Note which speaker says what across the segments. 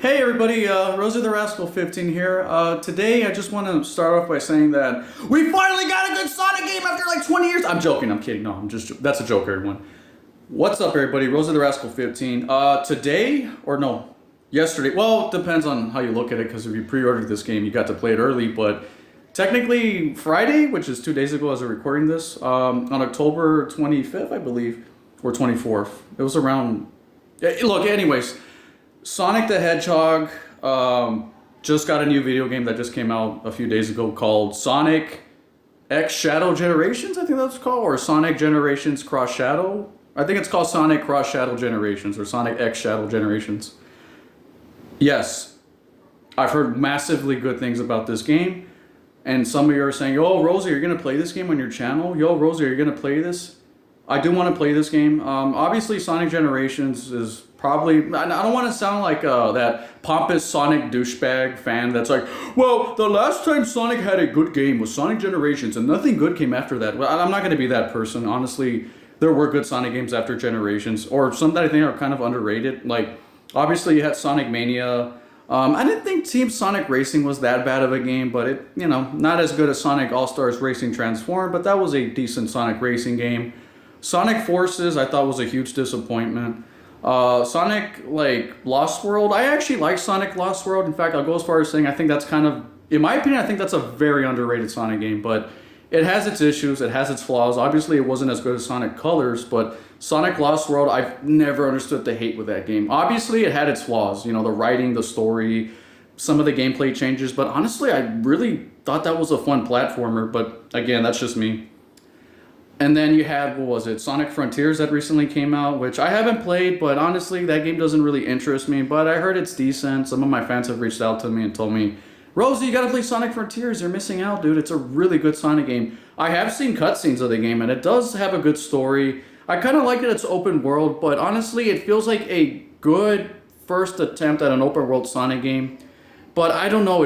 Speaker 1: Hey everybody, Rosy the Rascal 15 here. Today I just want to start off by saying that we finally got a good Sonic game after like 20 years. I'm joking, I'm kidding. No, that's a joke, everyone. What's up everybody, Rosy the Rascal 15. Yesterday, well, it depends on how you look at it, because if you pre-ordered this game, you got to play it early, but technically Friday, which is 2 days ago as I'm recording this, on October 25th, I believe, or 24th. It was around, look, anyways, Sonic the Hedgehog just got a new video game that just came out a few days ago called Sonic X Shadow Generations, I think that's called, or Sonic Generations Cross Shadow. I think it's called Sonic Cross Shadow Generations or Sonic X Shadow Generations. Yes, I've heard massively good things about this game, and some of you are saying, "Yo, Rosy, are you gonna play this game on your channel? Yo, Rosy, are you gonna play this?" I do want to play this game. Obviously, Sonic Generations is probably... I don't want to sound like that pompous Sonic douchebag fan that's like, well, the last time Sonic had a good game was Sonic Generations, and nothing good came after that. Well, I'm not going to be that person. Honestly, there were good Sonic games after Generations, or some that I think are kind of underrated. Like, obviously, you had Sonic Mania. I didn't think Team Sonic Racing was that bad of a game, but it, you know, not as good as Sonic All-Stars Racing Transform, but that was a decent Sonic Racing game. Sonic Forces, I thought was a huge disappointment. Sonic, Lost World, I actually like Sonic Lost World. In fact, I'll go as far as saying I think that's kind of, in my opinion, I think that's a very underrated Sonic game, but it has its issues, it has its flaws. Obviously, it wasn't as good as Sonic Colors, but Sonic Lost World, I've never understood the hate with that game. Obviously, it had its flaws, you know, the writing, the story, some of the gameplay changes, but honestly, I really thought that was a fun platformer, but again, that's just me. And then you had, what was it, Sonic Frontiers that recently came out, which I haven't played, but honestly, that game doesn't really interest me, but I heard it's decent. Some of my fans have reached out to me and told me, Rosy, you gotta play Sonic Frontiers, you're missing out, dude. It's a really good Sonic game. I have seen cutscenes of the game, and it does have a good story. I kind of like that it's open world, but honestly, it feels like a good first attempt at an open world Sonic game. But I don't know,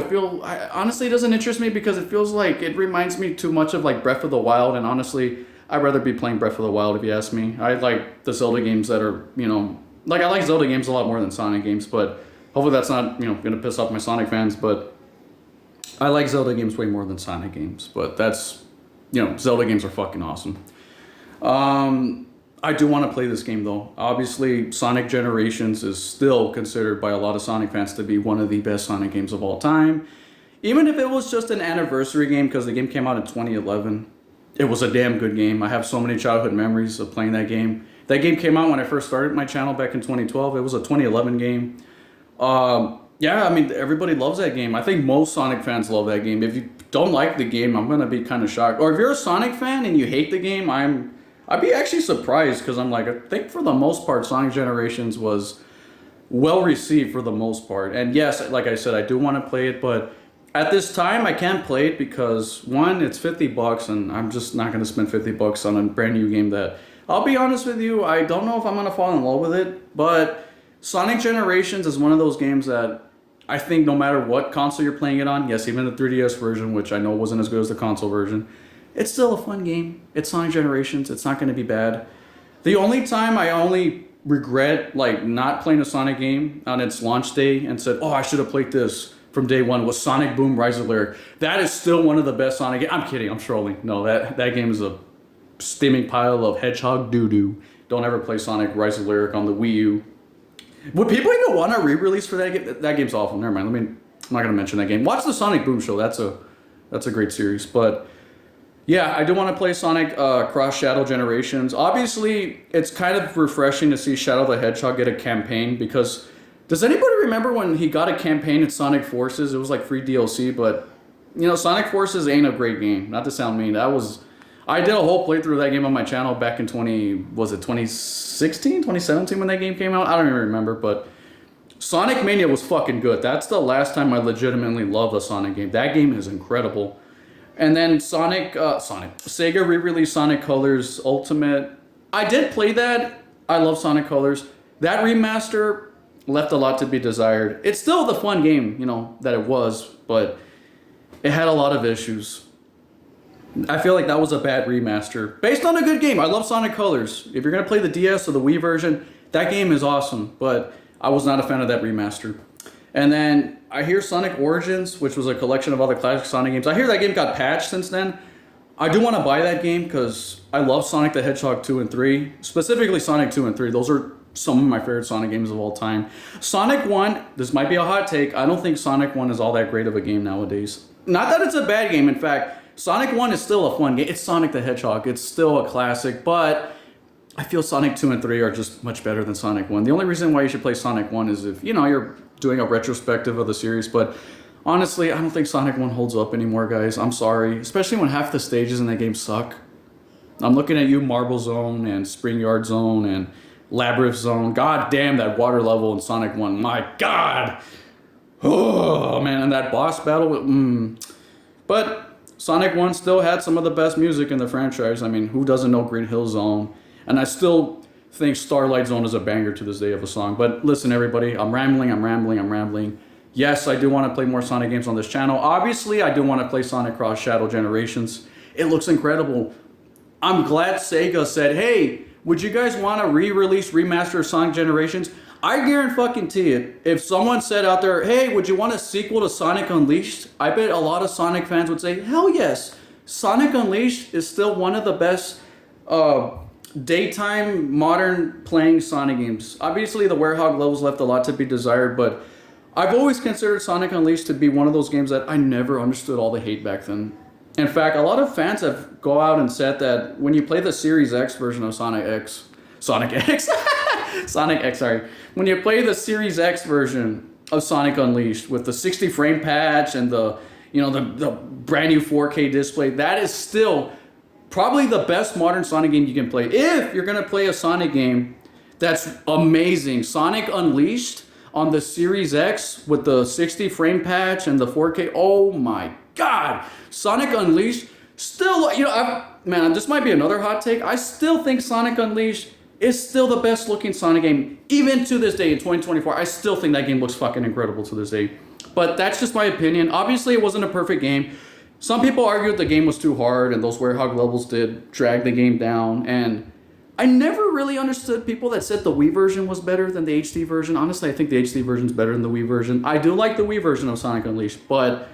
Speaker 1: honestly, it doesn't interest me because it feels like it reminds me too much of like Breath of the Wild, and honestly, I'd rather be playing Breath of the Wild if you ask me. I like the Zelda games that are, you know, like I like Zelda games a lot more than Sonic games, but hopefully that's not, you know, going to piss off my Sonic fans, but I like Zelda games way more than Sonic games, but that's, you know, Zelda games are fucking awesome. I do want to play this game though. Obviously, Sonic Generations is still considered by a lot of Sonic fans to be one of the best Sonic games of all time. Even if it was just an anniversary game, because the game came out in 2011. It was a damn good game. I have so many childhood memories of playing that game. That game came out when I first started my channel back in 2012. It was a 2011 game. Yeah, I mean, everybody loves that game. I think most Sonic fans love that game. If you don't like the game, I'm going to be kind of shocked. Or if you're a Sonic fan and you hate the game, I'd be actually surprised, because I'm like, I think for the most part, Sonic Generations was well received for the most part. And yes, like I said, I do want to play it, but at this time, I can't play it because, one, it's $50, and I'm just not going to spend $50 on a brand new game that, I'll be honest with you, I don't know if I'm going to fall in love with it, but Sonic Generations is one of those games that I think no matter what console you're playing it on, yes, even the 3DS version, which I know wasn't as good as the console version, it's still a fun game. It's Sonic Generations. It's not going to be bad. The only time I regret, not playing a Sonic game on its launch day and said, oh, I should have played this from day one, was Sonic Boom Rise of Lyric. That is still one of the best Sonic games. I'm kidding, I'm trolling. No, that game is a steaming pile of hedgehog doo-doo. Don't ever play Sonic Rise of Lyric on the Wii U. Would people even want a re-release for that game? That game's awful, never mind. I'm not gonna mention that game. Watch the Sonic Boom show, that's a great series. But yeah, I do want to play Sonic Cross Shadow Generations. Obviously, it's kind of refreshing to see Shadow the Hedgehog get a campaign, because does anybody remember when he got a campaign in Sonic Forces? It was like free DLC, but, you know, Sonic Forces ain't a great game. Not to sound mean. I did a whole playthrough of that game on my channel back in 2016, 2017 when that game came out? I don't even remember, but Sonic Mania was fucking good. That's the last time I legitimately loved a Sonic game. That game is incredible. And then Sega re-released Sonic Colors Ultimate. I did play that. I love Sonic Colors. That remaster left a lot to be desired. It's still the fun game, you know, that it was, but it had a lot of issues. I feel like that was a bad remaster. Based on a good game. I love Sonic Colors. If you're going to play the DS or the Wii version, that game is awesome, but I was not a fan of that remaster. And then I hear Sonic Origins, which was a collection of other classic Sonic games. I hear that game got patched since then. I do want to buy that game because I love Sonic the Hedgehog 2 and 3. Specifically Sonic 2 and 3. Those are some of my favorite Sonic games of all time. Sonic 1, this might be a hot take. I don't think Sonic 1 is all that great of a game nowadays. Not that it's a bad game. In fact, Sonic 1 is still a fun game. It's Sonic the Hedgehog. It's still a classic. But I feel Sonic 2 and 3 are just much better than Sonic 1. The only reason why you should play Sonic 1 is if, you're doing a retrospective of the series. But honestly, I don't think Sonic 1 holds up anymore, guys. I'm sorry. Especially when half the stages in that game suck. I'm looking at you, Marble Zone and Spring Yard Zone and Labyrinth Zone. God damn, that water level in Sonic 1. My God. Oh, man. And that boss battle. But Sonic 1 still had some of the best music in the franchise. I mean, who doesn't know Green Hill Zone? And I still think Starlight Zone is a banger to this day of a song. But listen, everybody. I'm rambling. Yes, I do want to play more Sonic games on this channel. Obviously, I do want to play Sonic Cross Shadow Generations. It looks incredible. I'm glad Sega said, hey, would you guys want to re-release remaster of Sonic Generations? I guarantee it. If someone said out there, hey, would you want a sequel to Sonic Unleashed? I bet a lot of Sonic fans would say, hell yes. Sonic Unleashed is still one of the best daytime modern playing Sonic games. Obviously, the Werehog levels left a lot to be desired, but I've always considered Sonic Unleashed to be one of those games that I never understood all the hate back then. In fact, a lot of fans have go out and said that when you play the Series X version of Sonic X, when you play the Series X version of Sonic Unleashed with the 60 frame patch and the brand new 4K display, that is still probably the best modern Sonic game you can play. If you're gonna play a Sonic game that's amazing, Sonic Unleashed on the Series X with the 60 frame patch and the 4K, oh my God, Sonic Unleashed still, man, this might be another hot take. I still think Sonic Unleashed is still the best looking Sonic game, even to this day in 2024. I still think that game looks fucking incredible to this day. But that's just my opinion. Obviously, it wasn't a perfect game. Some people argued the game was too hard and those Werehog levels did drag the game down. And I never really understood people that said the Wii version was better than the HD version. Honestly, I think the HD version is better than the Wii version. I do like the Wii version of Sonic Unleashed, but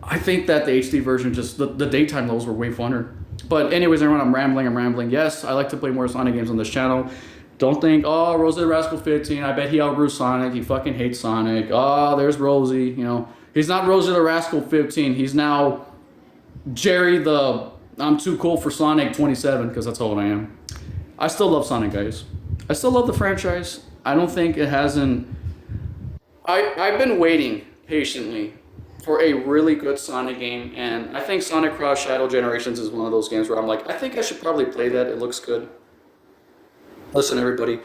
Speaker 1: I think that the HD version, just the daytime levels were way funner. But anyways, everyone, I'm rambling. Yes, I like to play more Sonic games on this channel. Don't think, oh, Rosy the Rascal 15, I bet he outgrew Sonic. He fucking hates Sonic. Oh, there's Rosy, He's not Rosy the Rascal 15. He's now Jerry the I'm too cool for Sonic 27, because that's how old I am. I still love Sonic, guys. I still love the franchise. I don't think it hasn't... I've been waiting patiently for a really good Sonic game, and I think Sonic Cross Shadow Generations is one of those games where I'm like, I think I should probably play that. It looks good. Listen, everybody,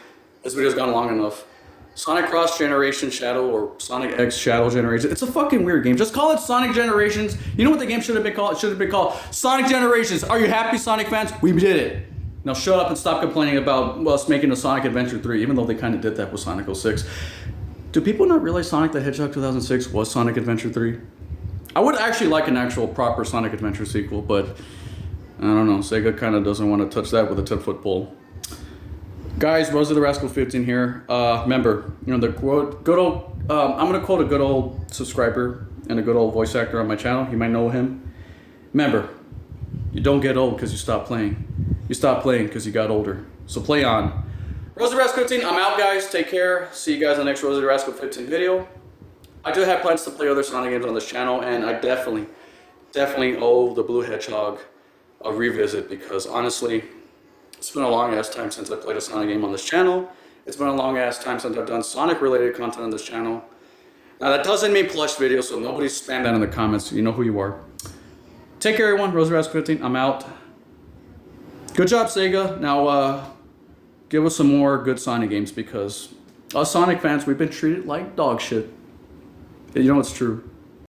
Speaker 1: this video's gone long enough. Sonic Cross Generation Shadow or Sonic X Shadow Generations. It's a fucking weird game. Just call it Sonic Generations. You know what the game should have been called? It should have been called Sonic Generations. Are you happy, Sonic fans? We did it. Now shut up and stop complaining about us making a Sonic Adventure 3, even though they kind of did that with Sonic 06. Do people not realize Sonic the Hedgehog 2006 was Sonic Adventure 3? I would actually like an actual proper Sonic Adventure sequel, but I don't know. Sega kind of doesn't want to touch that with a 10-foot pole. Guys, Rosy the Rascal 15 here. Remember, the quote, good old, I'm going to quote a good old subscriber and a good old voice actor on my channel. You might know him. Remember, you don't get old because you stop playing. You stop playing because you got older. So play on. Rosy the Rascal 15, I'm out, guys. Take care. See you guys in the next Rosy the Rascal 15 video. I do have plans to play other Sonic games on this channel, and I definitely owe the Blue Hedgehog a revisit, because honestly, it's been a long ass time since I played a Sonic game on this channel. It's been a long ass time since I've done Sonic related content on this channel. Now that doesn't mean plush videos, so nobody spam that in the comments. You know who you are. Take care, everyone. Rosy the Rascal 15, I'm out. Good job, Sega. Now give us some more good Sonic games, because us Sonic fans, we've been treated like dog shit. You know it's true.